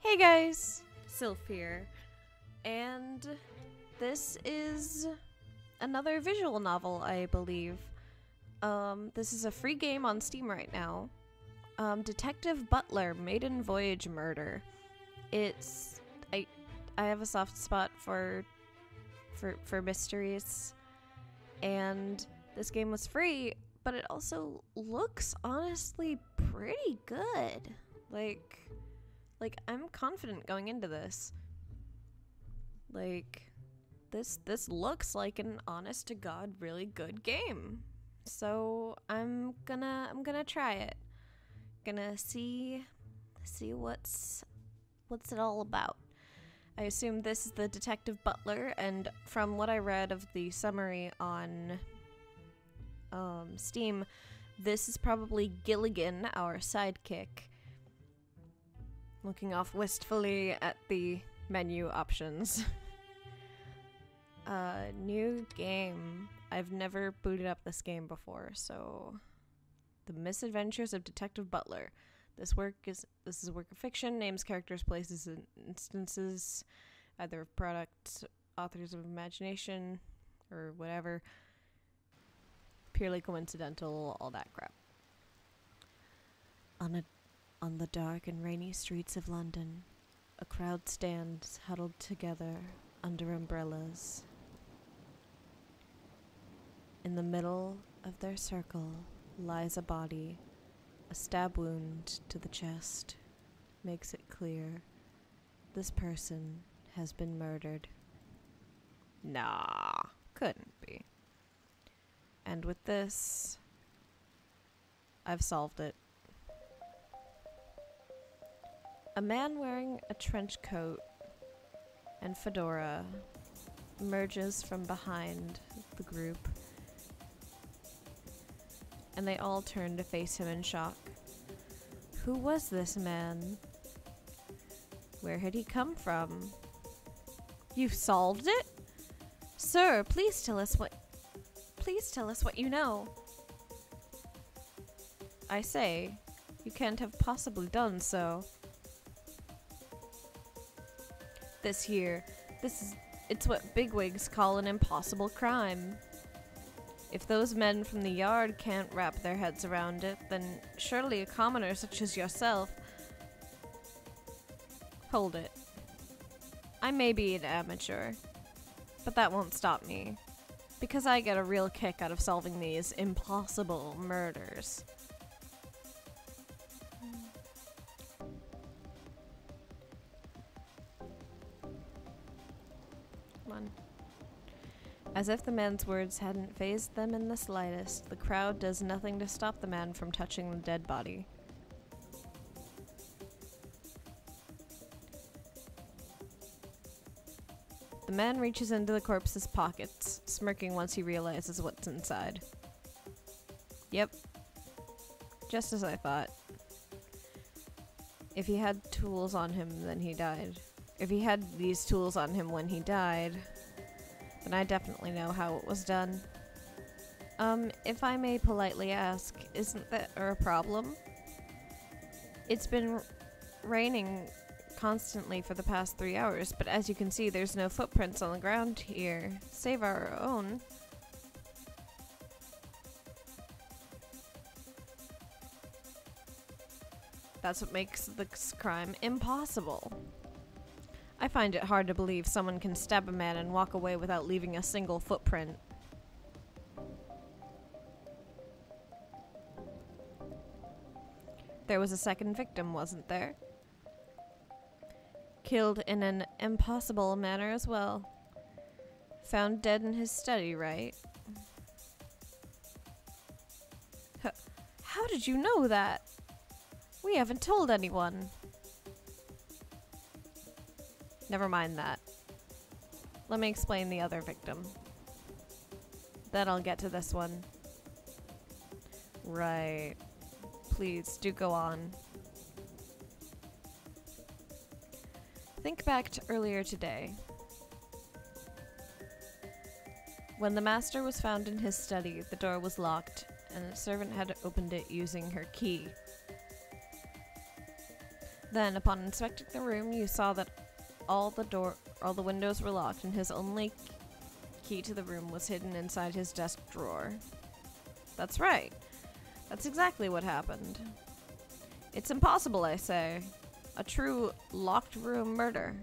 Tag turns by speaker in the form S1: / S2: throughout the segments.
S1: Hey guys, Sylph here, and this is another visual novel, I believe. This is a free game on Steam right now. Detective Butler, Maiden Voyage Murder. I have a soft spot for mysteries, and this game was free, but it also looks honestly pretty good. Like, I'm confident going into this. Like, this looks like an honest to God really good game. So I'm gonna try it. Gonna see what's it all about. I assume this is the Detective Butler, and from what I read of the summary on Steam, this is probably Gilligan, our sidekick. Looking off wistfully at the menu options. New game. I've never booted up this game before, so... The Misadventures of Detective Butler. This is a work of fiction, names characters, places, and instances, either of product, authors of imagination, or whatever. Purely coincidental, all that crap. On the dark and rainy streets of London, a crowd stands huddled together under umbrellas. In the middle of their circle lies a body. A stab wound to the chest makes it clear this person has been murdered. Nah, couldn't be. And with this, I've solved it. A man wearing a trench coat and fedora emerges from behind the group, and they all turn to face him in shock. Who was this man? Where had he come from? You've solved it? Sir, please tell us what you know. I say, you can't have possibly done so. It's what bigwigs call an impossible crime. If those men from the yard can't wrap their heads around it, then surely a commoner such as yourself... Hold it. I may be an amateur, but that won't stop me, because I get a real kick out of solving these impossible murders. As if the man's words hadn't fazed them in the slightest, the crowd does nothing to stop the man from touching the dead body. The man reaches into the corpse's pockets, smirking once he realizes what's inside. Yep. Just as I thought. If he had tools on him, then he died. If he had these tools on him when he died... then I definitely know how it was done. If I may politely ask, isn't that a problem? It's been raining constantly for the past 3 hours, but as you can see, there's no footprints on the ground here, save our own. That's what makes this crime impossible. I find it hard to believe someone can stab a man and walk away without leaving a single footprint. There was a second victim, wasn't there? Killed in an impossible manner as well. Found dead in his study, right? How did you know that? We haven't told anyone. Never mind that. Let me explain the other victim. Then I'll get to this one. Right. Please, do go on. Think back to earlier today. When the master was found in his study, the door was locked, and a servant had opened it using her key. Then, upon inspecting the room, you saw that all the windows were locked, and his only key to the room was hidden inside his desk drawer. That's right. That's exactly what happened. It's impossible, I say. A true locked room murder.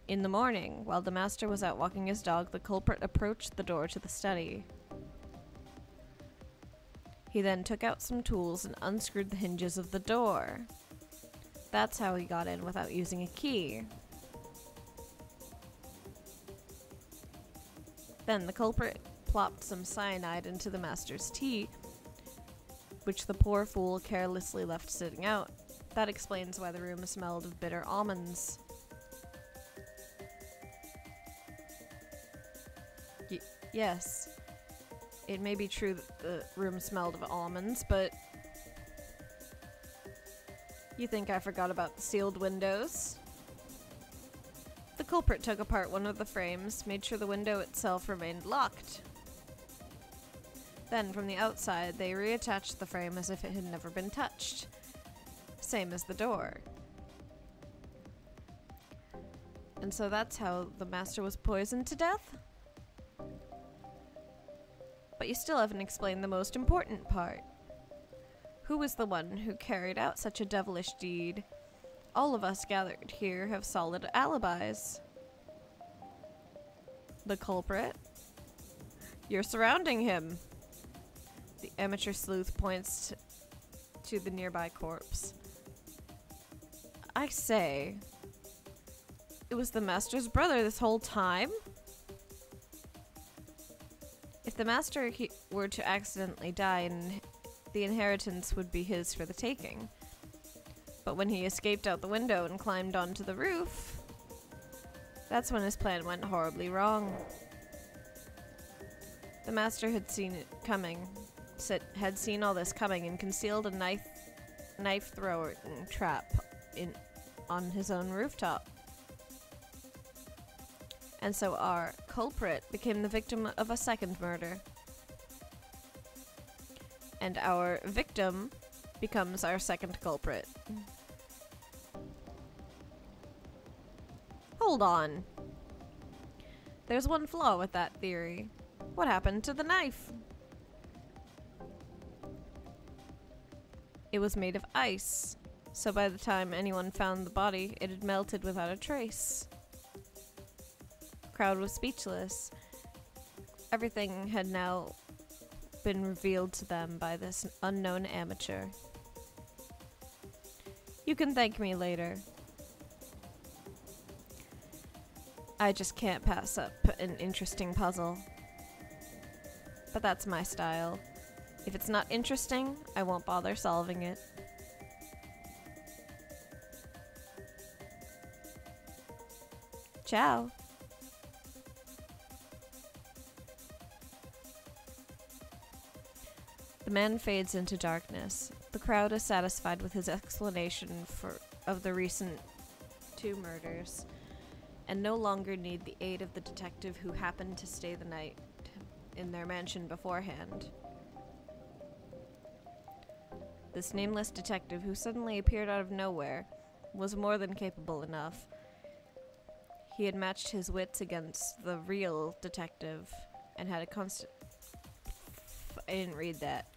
S1: In the morning, while the master was out walking his dog, the culprit approached the door to the study. He then took out some tools and unscrewed the hinges of the door. That's how he got in without using a key. Then the culprit plopped some cyanide into the master's tea, which the poor fool carelessly left sitting out. That explains why the room smelled of bitter almonds. Yes, it may be true that the room smelled of almonds, but you think I forgot about the sealed windows? The culprit took apart one of the frames, made sure the window itself remained locked. Then, from the outside, they reattached the frame as if it had never been touched. Same as the door. And so that's how the master was poisoned to death? But you still haven't explained the most important part. Who was the one who carried out such a devilish deed? All of us gathered here have solid alibis. The culprit? You're surrounding him. The amateur sleuth points to the nearby corpse. I say, it was the master's brother this whole time? If the master were to accidentally die, and the inheritance would be his for the taking. But when he escaped out the window and climbed onto the roof, that's when his plan went horribly wrong. The master had seen it coming, had seen all this coming, and concealed a knife thrower trap on his own rooftop. And so our culprit became the victim of a second murder. And our victim becomes our second culprit. Hold on. There's one flaw with that theory. What happened to the knife? It was made of ice, so by the time anyone found the body, it had melted without a trace. Crowd was speechless. Everything had now been revealed to them by this unknown amateur. You can thank me later. I just can't pass up an interesting puzzle. But that's my style. If it's not interesting, I won't bother solving it. Ciao. The man fades into darkness. The crowd is satisfied with his explanation of the recent 2 murders, and no longer need the aid of the detective who happened to stay the night in their mansion beforehand. This nameless detective who suddenly appeared out of nowhere was more than capable enough. He had matched his wits against the real detective and had a constant... I didn't read that.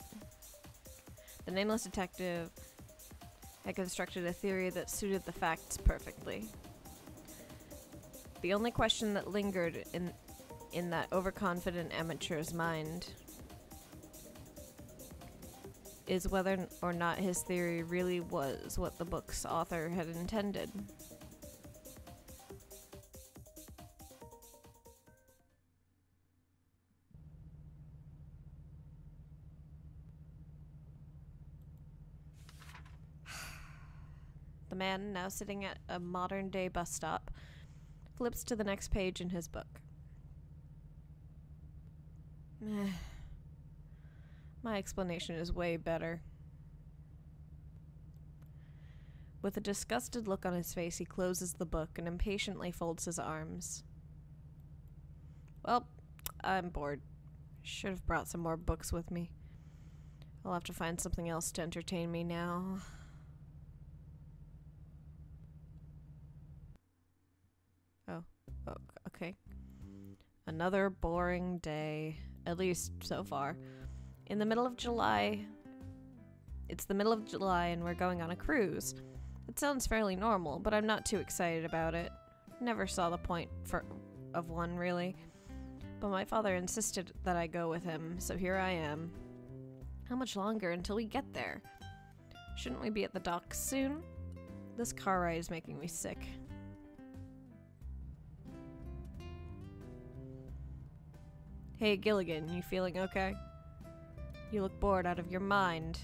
S1: The nameless detective had constructed a theory that suited the facts perfectly. The only question that lingered in that overconfident amateur's mind is whether or not his theory really was what the book's author had intended. The man, now sitting at a modern-day bus stop, flips to the next page in his book. My explanation is way better. With a disgusted look on his face, he closes the book and impatiently folds his arms. Well, I'm bored. Should have brought some more books with me. I'll have to find something else to entertain me now. Oh, okay. Another boring day, at least so far. In the middle of July. It's the middle of July and we're going on a cruise. It sounds fairly normal, but I'm not too excited about it. Never saw the point of one, really. But my father insisted that I go with him, so here I am. How much longer until we get there? Shouldn't we be at the docks soon? This car ride is making me sick. Hey, Gilligan, you feeling okay? You look bored out of your mind.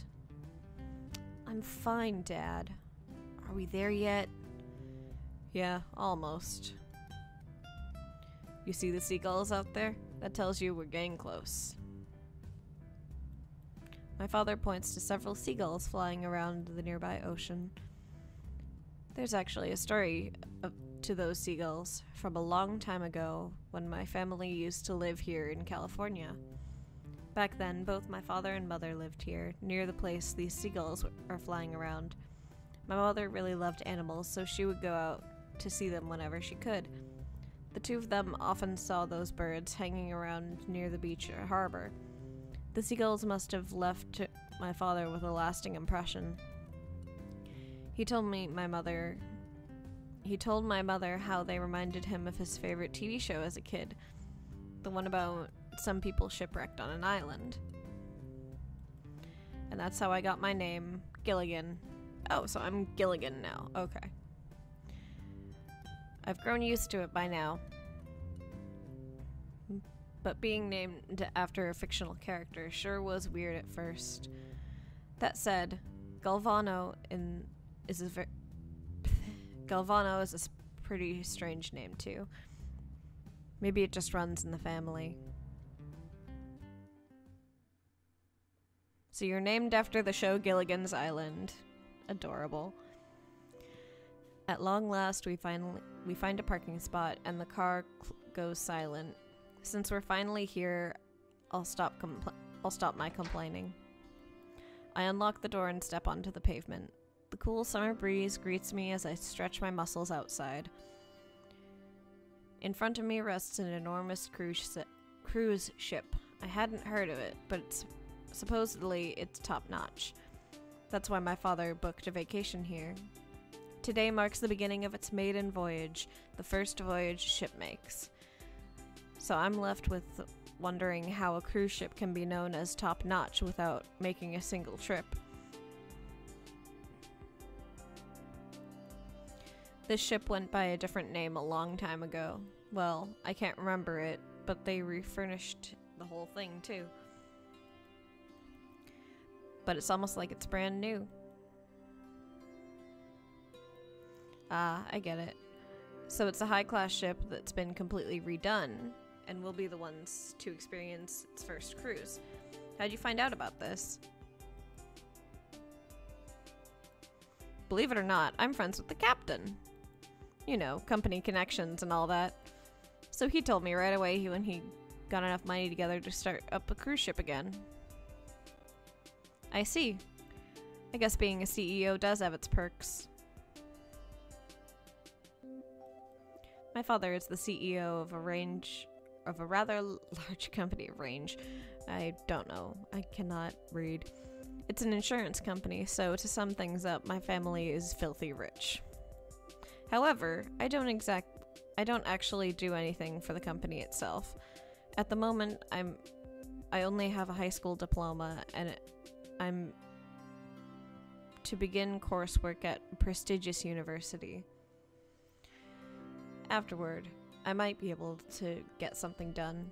S1: I'm fine, Dad. Are we there yet? Yeah, almost. You see the seagulls out there? That tells you we're getting close. My father points to several seagulls flying around the nearby ocean. There's actually a story to those seagulls from a long time ago when my family used to live here in California. Back then, both my father and mother lived here, near the place these seagulls are flying around. My mother really loved animals, so she would go out to see them whenever she could. The two of them often saw those birds hanging around near the beach or harbor. The seagulls must have left my father with a lasting impression. He told my mother how they reminded him of his favorite TV show as a kid. The one about some people shipwrecked on an island. And that's how I got my name, Gilligan. Oh, so I'm Gilligan now. Okay. I've grown used to it by now. But being named after a fictional character sure was weird at first. That said, Galvano is a pretty strange name too. Maybe it just runs in the family. So you're named after the show Gilligan's Island. Adorable. At long last, we find a parking spot and the car goes silent. Since we're finally here, I'll stop my complaining. I unlock the door and step onto the pavement. The cool summer breeze greets me as I stretch my muscles outside. In front of me rests an enormous cruise ship. I hadn't heard of it, but supposedly it's top-notch. That's why my father booked a vacation here. Today marks the beginning of its maiden voyage, the first voyage ship makes. So I'm left with wondering how a cruise ship can be known as top-notch without making a single trip. This ship went by a different name a long time ago. Well, I can't remember it, but they refurnished the whole thing too. But it's almost like it's brand new. Ah, I get it. So it's a high-class ship that's been completely redone, and we'll be the ones to experience its first cruise. How'd you find out about this? Believe it or not, I'm friends with the captain. You know, company connections and all that. So he told me right away when he got enough money together to start up a cruise ship again. I see. I guess being a CEO does have its perks. My father is the CEO of a rather large company. I don't know. I cannot read. It's an insurance company, so to sum things up, my family is filthy rich. However, I don't actually do anything for the company itself. At the moment, I only have a high school diploma, and I'm to begin coursework at a prestigious university. Afterward, I might be able to get something done.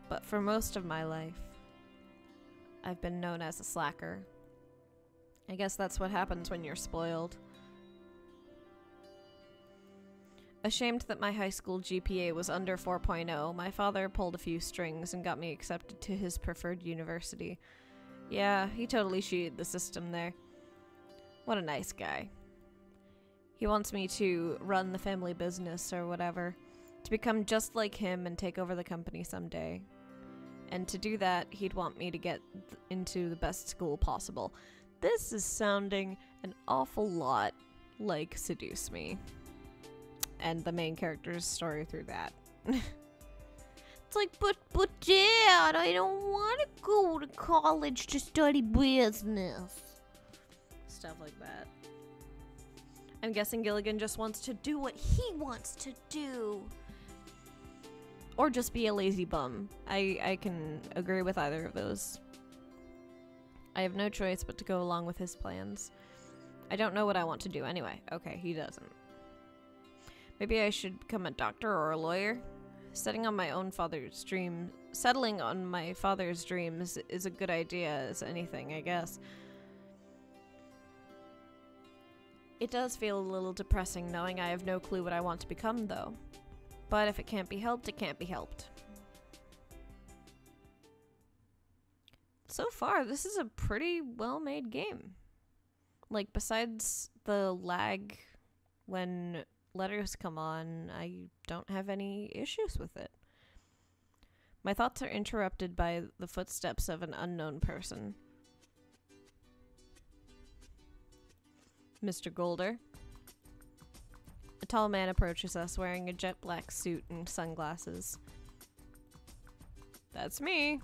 S1: But for most of my life, I've been known as a slacker. I guess that's what happens when you're spoiled. Ashamed that my high school GPA was under 4.0, my father pulled a few strings and got me accepted to his preferred university. Yeah, he totally cheated the system there. What a nice guy. He wants me to run the family business or whatever, to become just like him and take over the company someday. And to do that, he'd want me to get into the best school possible. This is sounding an awful lot like Seduce Me. And the main character's story through that. It's like, but Dad, I don't want to go to college to study business. Stuff like that. I'm guessing Gilligan just wants to do what he wants to do. Or just be a lazy bum. I can agree with either of those. I have no choice but to go along with his plans. I don't know what I want to do anyway. Okay, he doesn't. Maybe I should become a doctor or a lawyer? Settling on my father's dreams is a good idea as anything, I guess. It does feel a little depressing knowing I have no clue what I want to become, though. But if it can't be helped, it can't be helped. So far, this is a pretty well-made game. Like, besides the lag when letters come on, I don't have any issues with it. My thoughts are interrupted by the footsteps of an unknown person. Mr. Golder. A tall man approaches us wearing a jet black suit and sunglasses. That's me.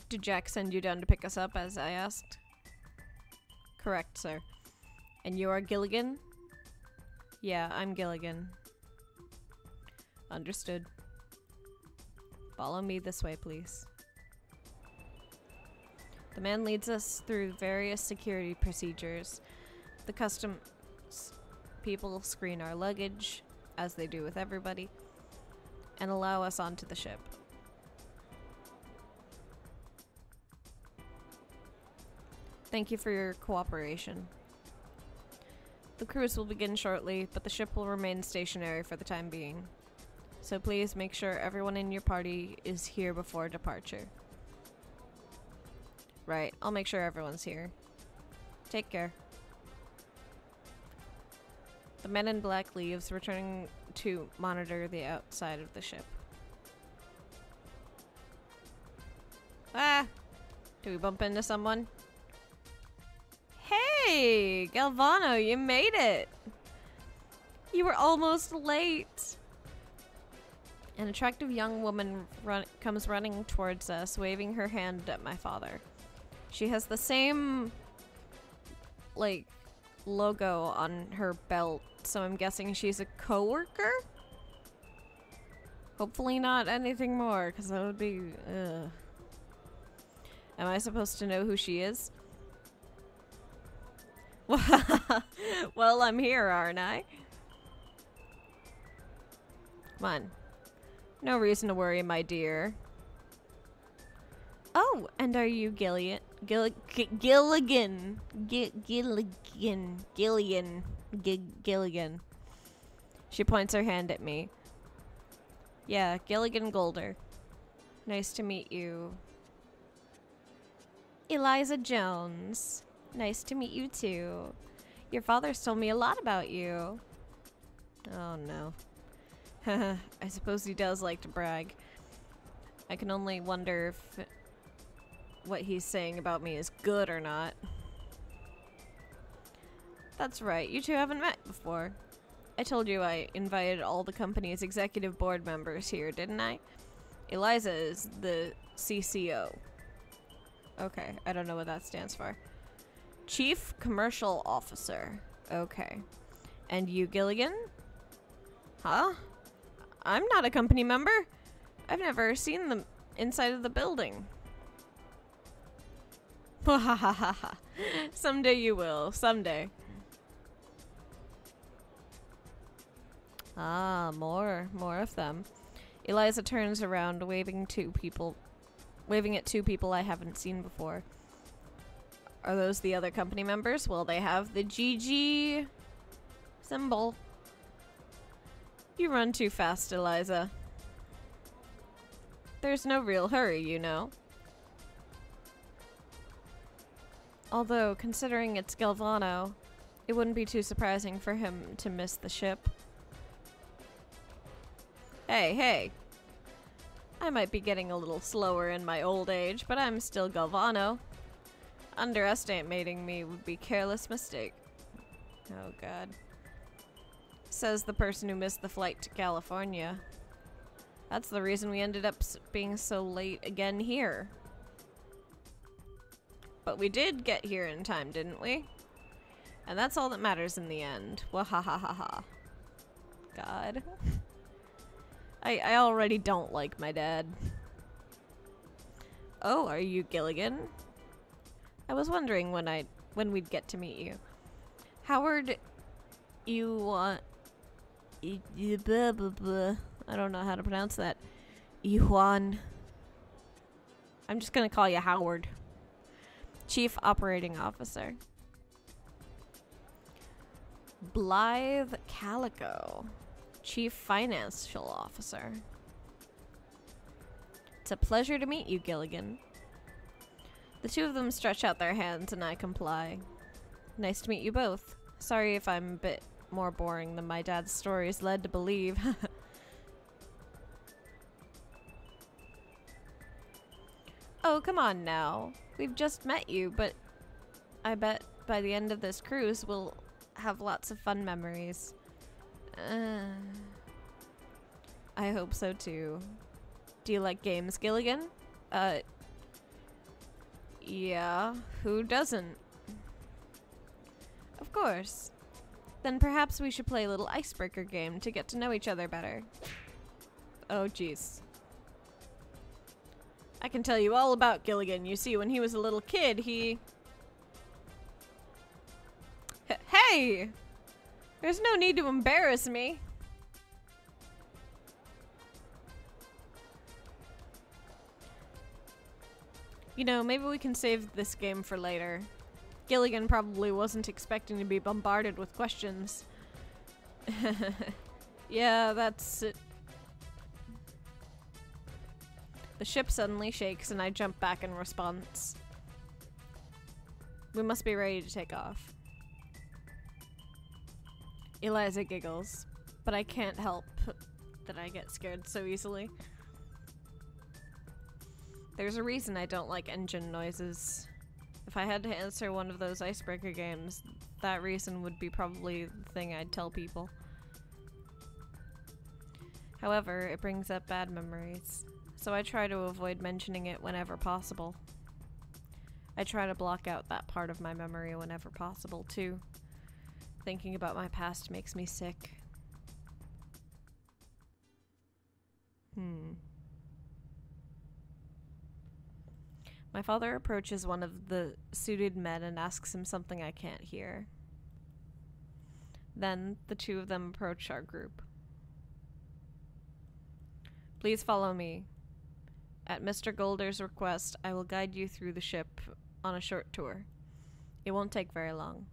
S1: Did Jack send you down to pick us up, as I asked? Correct, sir. And you are Gilligan? Yeah, I'm Gilligan. Understood. Follow me this way, please. The man leads us through various security procedures. The customs people screen our luggage, as they do with everybody, and allow us onto the ship. Thank you for your cooperation. The cruise will begin shortly, but the ship will remain stationary for the time being. So please make sure everyone in your party is here before departure. Right, I'll make sure everyone's here. Take care. The man in black leaves, returning to monitor the outside of the ship. Ah! Do we bump into someone? Hey! Galvano, you made it! You were almost late! An attractive young woman comes running towards us, waving her hand at my father. She has the same, like, logo on her belt, so I'm guessing she's a coworker? Hopefully not anything more, because that would be, ugh. Am I supposed to know who she is? Well, I'm here, aren't I? Come on. No reason to worry, my dear. Oh, and are you Gilligan? Gilligan. Gilligan. She points her hand at me. Yeah, Gilligan Golder. Nice to meet you. Eliza Jones. Nice to meet you too. Your father's told me a lot about you. Oh no. I suppose he does like to brag. I can only wonder if what he's saying about me is good or not. That's right, you two haven't met before. I told you I invited all the company's executive board members here, didn't I? Eliza is the CCO. Okay, I don't know what that stands for. Chief Commercial Officer. Okay. And you, Gilligan? Huh? I'm not a company member. I've never seen the inside of the building. Someday you will. Someday. Ah, more of them. Eliza turns around, waving at two people I haven't seen before. Are those the other company members? Well, they have the GG symbol. You run too fast, Eliza. There's no real hurry, you know. Although, considering it's Galvano, it wouldn't be too surprising for him to miss the ship. Hey, hey. I might be getting a little slower in my old age, but I'm still Galvano. Underestimating me would be a careless mistake. Oh god. Says the person who missed the flight to California. That's the reason we ended up being so late again here. But we did get here in time, didn't we? And that's all that matters in the end. Wahahaha. God. I already don't like my dad. Oh, are you Gilligan? I was wondering when we'd get to meet you. Howard, you want... I don't know how to pronounce that. Yuan. I'm just gonna call you Howard. Chief Operating Officer. Blythe Calico. Chief Financial Officer. It's a pleasure to meet you, Gilligan. The two of them stretch out their hands and I comply. Nice to meet you both. Sorry if I'm a bit more boring than my dad's stories led to believe. Oh, come on now. We've just met you, but I bet by the end of this cruise we'll have lots of fun memories. I hope so too. Do you like games, Gilligan? Yeah, who doesn't? Of course. Then perhaps we should play a little icebreaker game to get to know each other better. Oh, jeez. I can tell you all about Gilligan. You see, when he was a little kid, he... Hey! There's no need to embarrass me. You know, maybe we can save this game for later. Gilligan probably wasn't expecting to be bombarded with questions. Yeah, that's it. The ship suddenly shakes and I jump back in response. We must be ready to take off. Eliza giggles, but I can't help that I get scared so easily. There's a reason I don't like engine noises. If I had to answer one of those icebreaker games, that reason would be probably the thing I'd tell people. However, it brings up bad memories, so I try to avoid mentioning it whenever possible. I try to block out that part of my memory whenever possible, too. Thinking about my past makes me sick. My father approaches one of the suited men and asks him something I can't hear. Then, the two of them approach our group. Please follow me. At Mr. Golder's request, I will guide you through the ship on a short tour. It won't take very long.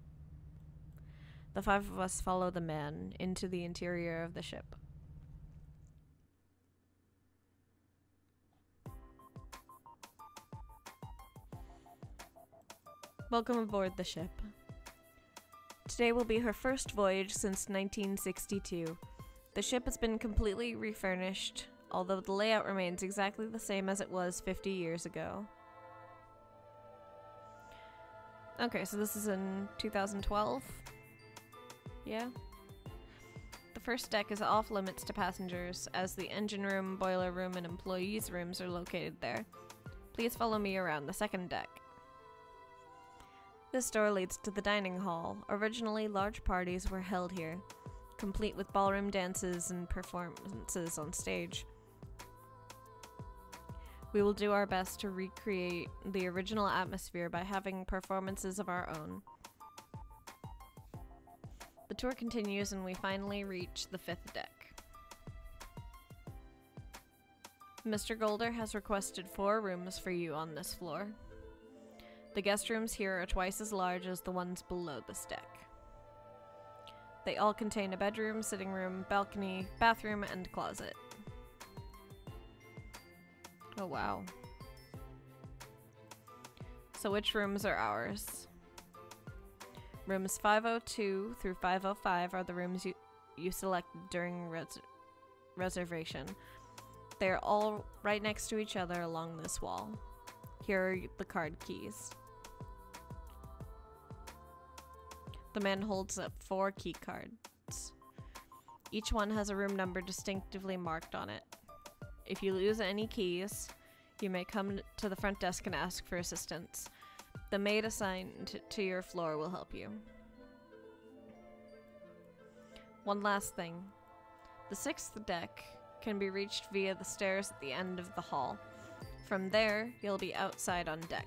S1: The five of us follow the man into the interior of the ship. Welcome aboard the ship. Today will be her first voyage since 1962. The ship has been completely refurnished, although the layout remains exactly the same as it was 50 years ago. Okay, so this is in 2012? Yeah? The first deck is off limits to passengers, as the engine room, boiler room, and employees' rooms are located there. Please follow me around the second deck. This door leads to the dining hall. Originally, large parties were held here, complete with ballroom dances and performances on stage. We will do our best to recreate the original atmosphere by having performances of our own. The tour continues and we finally reach the fifth deck. Mr. Golder has requested 4 rooms for you on this floor. The guest rooms here are twice as large as the ones below this deck. They all contain a bedroom, sitting room, balcony, bathroom, and closet. Oh wow. So which rooms are ours? Rooms 502 through 505 are the rooms you selected during reservation. They're all right next to each other along this wall. Here are the card keys. The man holds up 4 key cards. Each one has a room number distinctively marked on it. If you lose any keys, you may come to the front desk and ask for assistance. The maid assigned to your floor will help you. One last thing. The 6th deck can be reached via the stairs at the end of the hall. From there, you'll be outside on deck.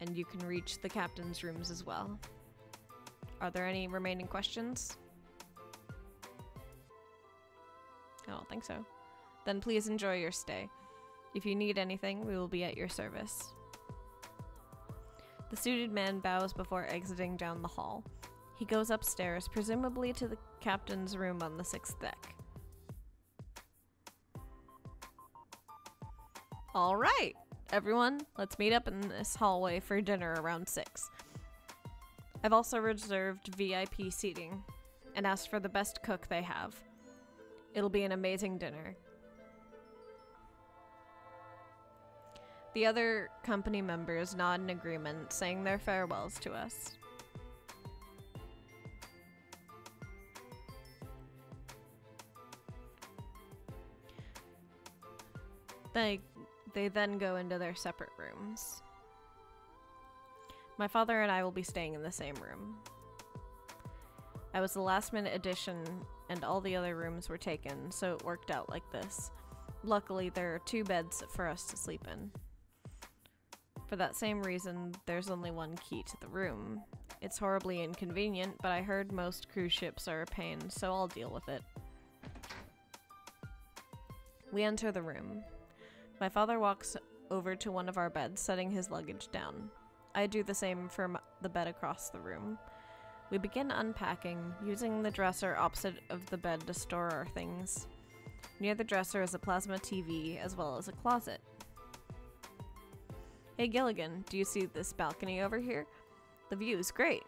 S1: And you can reach the captain's rooms as well. Are there any remaining questions? I don't think so. Then please enjoy your stay. If you need anything, we will be at your service. The suited man bows before exiting down the hall. He goes upstairs, presumably to the captain's room on the 6th deck. All right, everyone, let's meet up in this hallway for dinner around 6. I've also reserved VIP seating and asked for the best cook they have. It'll be an amazing dinner. The other company members nod in agreement, saying their farewells to us. They then go into their separate rooms. My father and I will be staying in the same room. I was the last-minute addition, and all the other rooms were taken, so it worked out like this. Luckily, there are 2 beds for us to sleep in. For that same reason, there's only 1 key to the room. It's horribly inconvenient, but I heard most cruise ships are a pain, so I'll deal with it. We enter the room. My father walks over to one of our beds, setting his luggage down. I do the same for the bed across the room. We begin unpacking, using the dresser opposite of the bed to store our things. Near the dresser is a plasma TV, as well as a closet. Hey Gilligan, do you see this balcony over here? The view is great.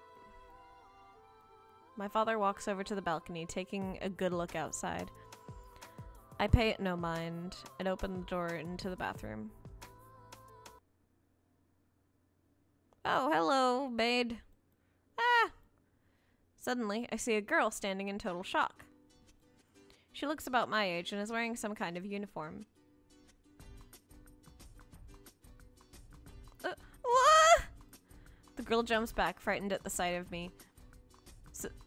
S1: My father walks over to the balcony, taking a good look outside. I pay it no mind and open the door into the bathroom. Oh, hello, maid. Ah! Suddenly, I see a girl standing in total shock. She looks about my age and is wearing some kind of uniform. What? The girl jumps back, frightened at the sight of me.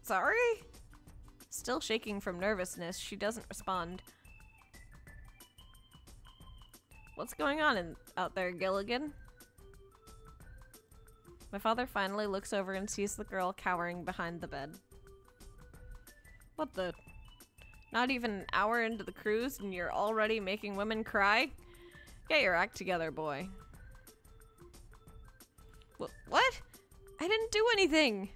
S1: Sorry? Still shaking from nervousness, she doesn't respond. What's going on out there, Gilligan? My father finally looks over and sees the girl cowering behind the bed. What the? Not even an hour into the cruise and you're already making women cry? Get your act together, boy. What? I didn't do anything!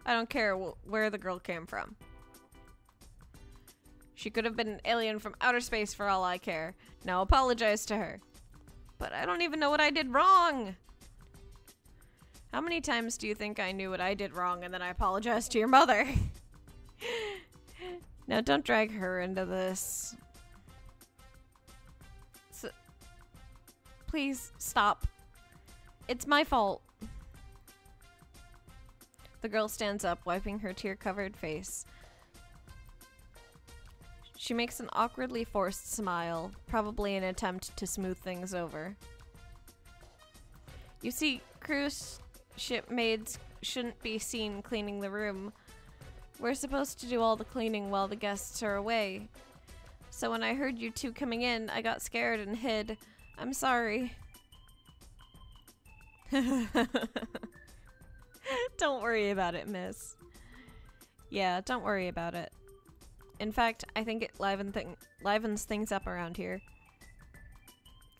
S1: I don't care where the girl came from. She could have been an alien from outer space for all I care. Now apologize to her. But I don't even know what I did wrong! How many times do you think I knew what I did wrong and then I apologized to your mother? Now don't drag her into this. Please stop. It's my fault. The girl stands up, wiping her tear-covered face. She makes an awkwardly forced smile, probably an attempt to smooth things over. You see, cruise ship maids shouldn't be seen cleaning the room. We're supposed to do all the cleaning while the guests are away. So when I heard you two coming in, I got scared and hid. I'm sorry. Don't worry about it, miss. Yeah, don't worry about it. In fact, I think it livens things up around here.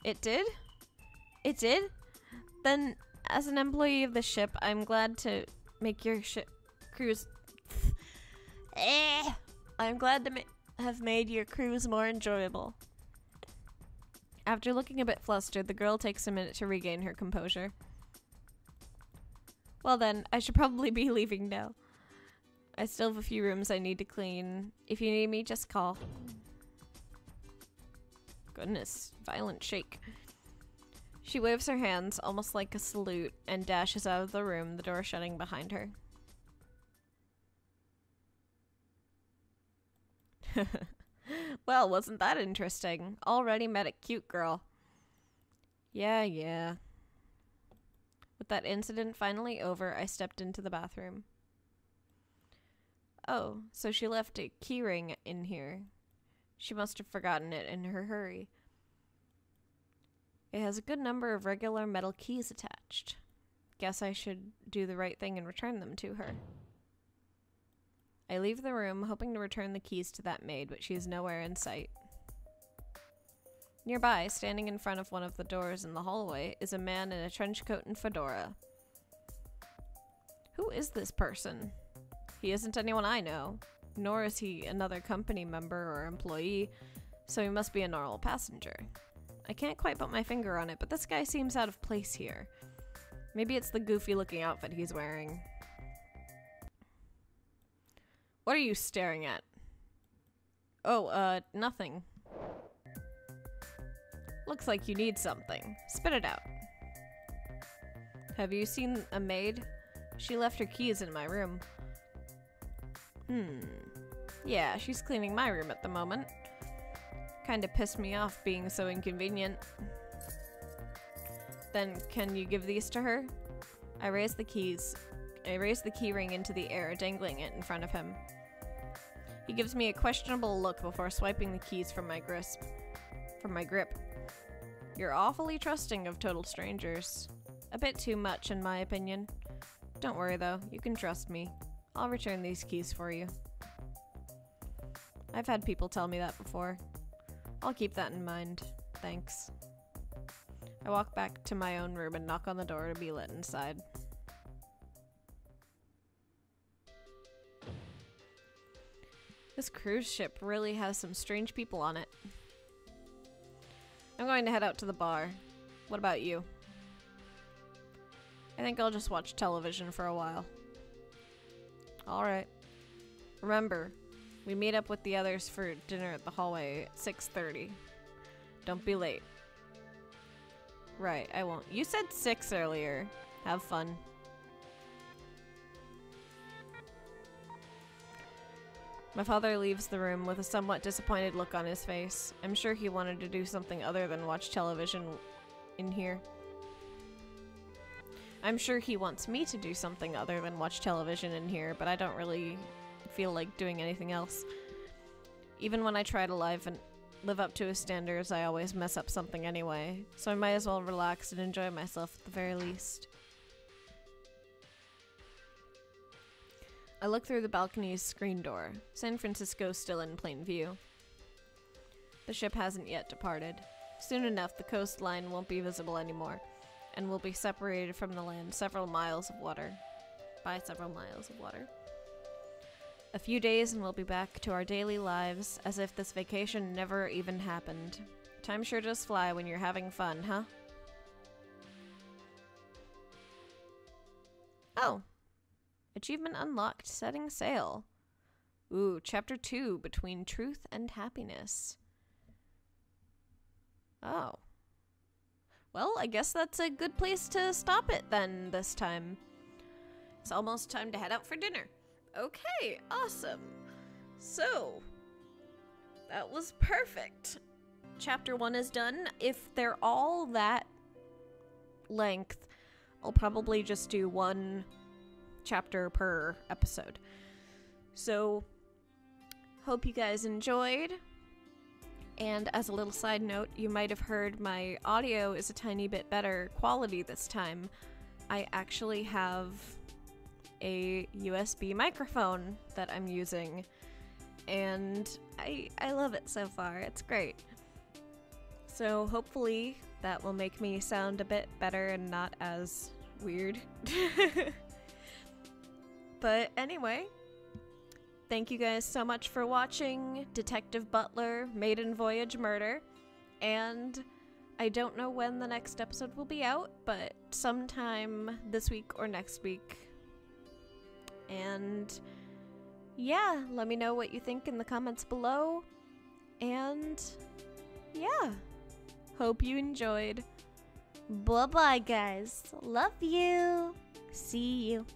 S1: It did? It did? Then, as an employee of the ship, I'm glad to make your cruise... I'm glad to have made your cruise more enjoyable. After looking a bit flustered, the girl takes a minute to regain her composure. Well then, I should probably be leaving now. I still have a few rooms I need to clean. If you need me, just call. Goodness, violent shake. She waves her hands, almost like a salute, and dashes out of the room, the door shutting behind her. Well, wasn't that interesting? Already met a cute girl. Yeah. With that incident finally over, I stepped into the bathroom. Oh, so she left a keyring in here. She must have forgotten it in her hurry. It has a good number of regular metal keys attached. Guess I should do the right thing and return them to her. I leave the room, hoping to return the keys to that maid, but she is nowhere in sight. Nearby, standing in front of one of the doors in the hallway, is a man in a trench coat and fedora. Who is this person? He isn't anyone I know, nor is he another company member or employee, so he must be a normal passenger. I can't quite put my finger on it, but this guy seems out of place here. Maybe it's the goofy-looking outfit he's wearing. What are you staring at? Oh, nothing. Looks like you need something. Spit it out. Have you seen a maid? She left her keys in my room. Yeah, she's cleaning my room at the moment. Kinda pissed me off being so inconvenient. Then, can you give these to her? I raised the key ring into the air, dangling it in front of him. He gives me a questionable look before swiping the keys from my grip. You're awfully trusting of total strangers. A bit too much, in my opinion. Don't worry, though. You can trust me. I'll return these keys for you. I've had people tell me that before. I'll keep that in mind. Thanks. I walk back to my own room and knock on the door to be let inside. This cruise ship really has some strange people on it. I'm going to head out to the bar. What about you? I think I'll just watch television for a while. Alright. Remember, we meet up with the others for dinner at the hallway at 6:30. Don't be late. Right, I won't. You said 6 earlier. Have fun. My father leaves the room with a somewhat disappointed look on his face. I'm sure he wanted to do something other than watch television in here. I'm sure he wants me to do something other than watch television in here, but I don't really feel like doing anything else. Even when I try to live up to his standards, I always mess up something anyway, so I might as well relax and enjoy myself at the very least. I look through the balcony's screen door. San Francisco's still in plain view. The ship hasn't yet departed. Soon enough, the coastline won't be visible anymore, and we'll be separated from the land by several miles of water. A few days and we'll be back to our daily lives, as if this vacation never even happened. Time sure does fly when you're having fun, huh? Oh. Achievement unlocked, setting sail. Ooh, chapter 2, Between Truth and Happiness. Oh. Well, I guess that's a good place to stop it then this time. It's almost time to head out for dinner. Okay, awesome. So, that was perfect. Chapter 1 is done. If they're all that length, I'll probably just do one chapter per episode. So, hope you guys enjoyed. And as a little side note, you might have heard my audio is a tiny bit better quality this time. I actually have a USB microphone that I'm using, and I love it so far. It's great. So hopefully that will make me sound a bit better and not as weird. But anyway, thank you guys so much for watching Detective Butler, Maiden Voyage Murder, and I don't know when the next episode will be out, but sometime this week or next week. And yeah, let me know what you think in the comments below. And yeah, hope you enjoyed.
S2: Bye-bye, guys. Love you. See you.